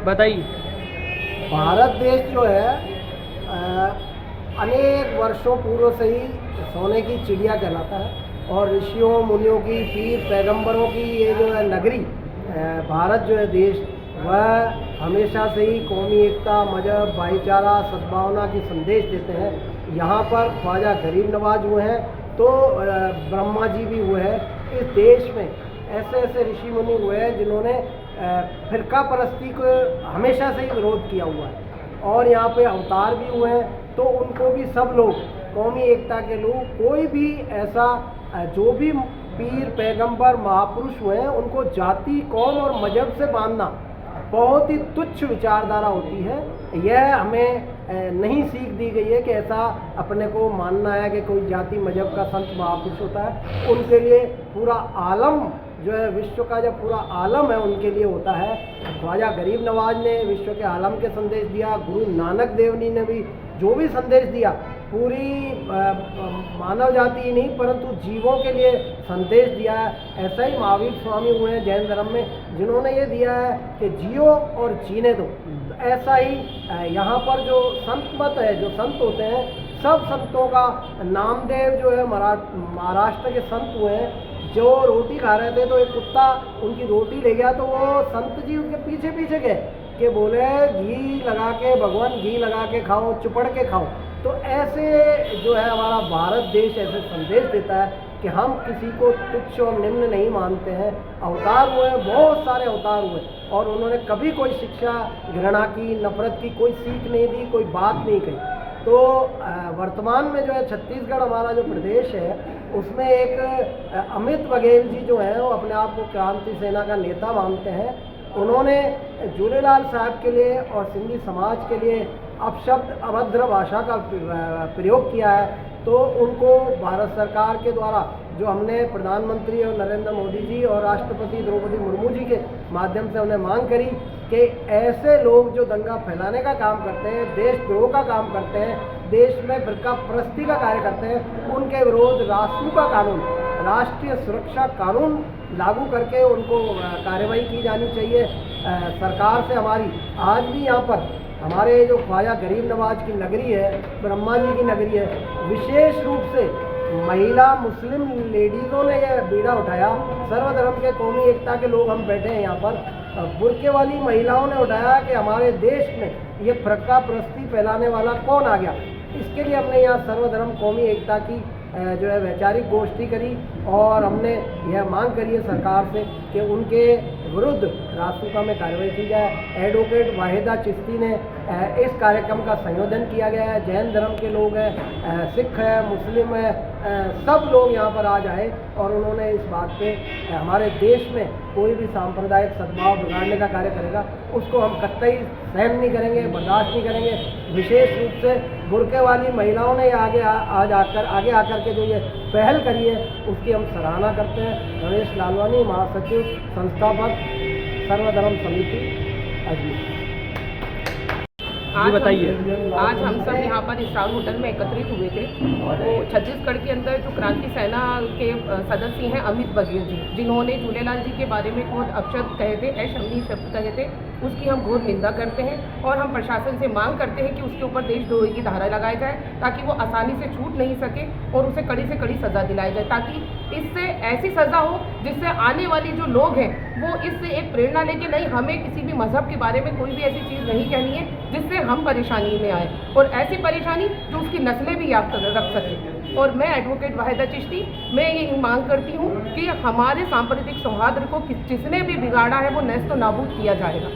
बताइए। भारत देश जो है अनेक वर्षों पूर्व से ही सोने की चिड़िया कहलाता है और ऋषियों मुनियों की, पीर पैगंबरों की ये जो है नगरी भारत जो है देश, वह हमेशा से ही कौमी एकता, मजहब, भाईचारा, सद्भावना की संदेश देते हैं। यहाँ पर ख्वाजा गरीब नवाज हुए हैं तो ब्रह्मा जी भी हुए हैं। इस देश में ऐसे ऐसे ऋषि मुनि हुए हैं जिन्होंने फिरका परस्ती को हमेशा से ही विरोध किया हुआ है और यहाँ पे अवतार भी हुए हैं, तो उनको भी सब लोग कौमी एकता के लोग, कोई भी ऐसा जो भी पीर पैगंबर महापुरुष हुए हैं उनको जाति, कौम और मजहब से बांधना बहुत ही तुच्छ विचारधारा होती है। यह हमें नहीं सीख दी गई है कि ऐसा अपने को मानना है कि कोई जाति मजहब का संत महापुरुष होता है। उनके लिए पूरा आलम जो है, विश्व का जो पूरा आलम है उनके लिए होता है। ख्वाजा गरीब नवाज ने विश्व के आलम के संदेश दिया, गुरु नानक देव जी ने भी जो भी संदेश दिया, पूरी मानव जाति ही नहीं परंतु जीवों के लिए संदेश दिया है। ऐसा ही महावीर स्वामी हुए हैं जैन धर्म में, जिन्होंने ये दिया है कि जियो और जीने दो। तो ऐसा ही यहाँ पर जो संत मत है, जो संत होते हैं, सब संतों का, नामदेव जो है महाराष्ट्र के संत हुए हैं, जो रोटी खा रहे थे तो एक कुत्ता उनकी रोटी ले गया, तो वो संत जी उनके पीछे पीछे गए कि बोले घी लगा के, भगवान घी लगा के खाओ, चुपड़ के खाओ। तो ऐसे जो है हमारा भारत देश ऐसे संदेश देता है कि हम किसी को तुच्छ और निम्न नहीं मानते हैं। अवतार हुए, बहुत सारे अवतार हुए और उन्होंने कभी कोई शिक्षा घृणा की, नफरत की कोई सीख नहीं दी, कोई बात नहीं कही। तो वर्तमान में जो है छत्तीसगढ़ हमारा जो प्रदेश है उसमें एक अमित बघेल जी जो हैं वो अपने आप को क्रांति सेना का नेता मानते हैं। उन्होंने झूलेलाल साहब के लिए और सिंधी समाज के लिए अपशब्द, अभद्र भाषा का प्रयोग किया है। तो उनको भारत सरकार के द्वारा जो हमने प्रधानमंत्री और नरेंद्र मोदी जी और राष्ट्रपति द्रौपदी मुर्मू जी के माध्यम से उन्हें मांग करी कि ऐसे लोग जो दंगा फैलाने का काम करते हैं, देशद्रोह का काम करते हैं, देश में फिरका परस्ती का कार्य करते हैं, उनके विरोध रासू का कानून, राष्ट्रीय सुरक्षा कानून लागू करके उनको कार्रवाई की जानी चाहिए। सरकार से हमारी आज भी यहाँ पर हमारे जो ख्वाजा गरीब नवाज की नगरी है, ब्रह्मा जी की नगरी है, विशेष रूप से महिला मुस्लिम लेडीज़ों ने यह बीड़ा उठाया। सर्वधर्म के कौमी एकता के लोग हम बैठे हैं यहाँ पर, बुर्के वाली महिलाओं ने उठाया कि हमारे देश में ये फिरका परस्ती फैलाने वाला कौन आ गया। इसके लिए हमने यहाँ सर्वधर्म कौमी एकता की जो है वैचारिक गोष्ठी करी और हमने यह मांग करी है सरकार से कि उनके विरुद्ध रासुका में कार्रवाई की जाए। एडवोकेट वाहिदा चिश्ती ने इस कार्यक्रम का संयोजन किया गया है। जैन धर्म के लोग हैं, सिख है, मुस्लिम है, सब लोग यहाँ पर आ जाए और उन्होंने इस बात पे हमारे देश में कोई भी सांप्रदायिक सद्भाव बिगाड़ने का कार्य करेगा उसको हम कतई सहन नहीं करेंगे, बर्दाश्त नहीं करेंगे। विशेष रूप से बुर्के वाली महिलाओं ने आगे आकर के जो ये पहल करी है उसकी हम सराहना करते हैं। रमेश लालवानी, महासचिव, संस्थापक, सर्वधर्म समिति, अजमेर। आज हम सब यहाँ पर स्टार होटल में एकत्रित हुए थे। तो छत्तीसगढ़ के अंदर जो क्रांति सेना के सदस्य हैं अमित बघेल जी, जिन्होंने झूलेलाल जी के बारे में बहुत अपशब्द कहे थे, अशंभनीय शब्द कहे थे, उसकी हम घोर निंदा करते हैं और हम प्रशासन से मांग करते हैं कि उसके ऊपर देशद्रोही की धारा लगाई जाए ताकि वो आसानी से छूट नहीं सके और उसे कड़ी से कड़ी सज़ा दिलाई जाए, ताकि इससे ऐसी सज़ा हो जिससे आने वाली जो लोग हैं वो इससे एक प्रेरणा लेके नहीं, हमें किसी भी मजहब के बारे में कोई भी ऐसी चीज़ नहीं कहनी है जिससे हम परेशानी में आए और ऐसी परेशानी जो उसकी नस्लें भी याद रख सकें। और मैं एडवोकेट वाहिदा चिश्ती, मैं ये मांग करती हूँ कि हमारे सांप्रदायिक सौहार्द को जिसने भी बिगाड़ा है वो नेस्त नाबूद किया जाएगा।